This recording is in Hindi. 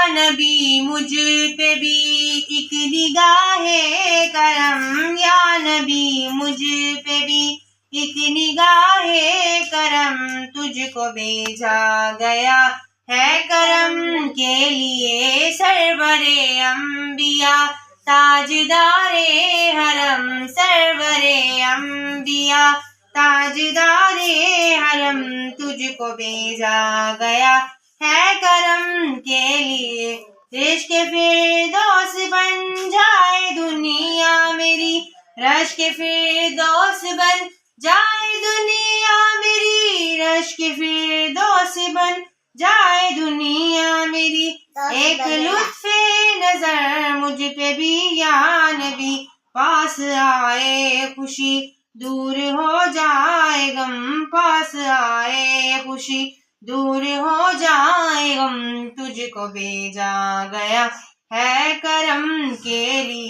नबी मुझ पे भी एक निगाहे करम, या नबी मुझ पे भी एक निगाहे करम, तुझको भेजा गया है करम के लिए। सरवरे अंबिया ताजदारे हरम, सरवरे अंबिया ताजदारे हरम, तुझको भेजा गया है करम के लिए। इश्क फिरदौस बन जाए दुनिया मेरी, रश्क फिरदौस बन जाए दुनिया मेरी, रश्क फिरदौस बन जाए दुनिया मेरी। एक लुत्फे नजर मुझ पे भी या नबी, पास आए खुशी दूर हो जाए गम, पास आए खुशी दूर हो जाए गम, तुझको भेजा गया है करम के लिए।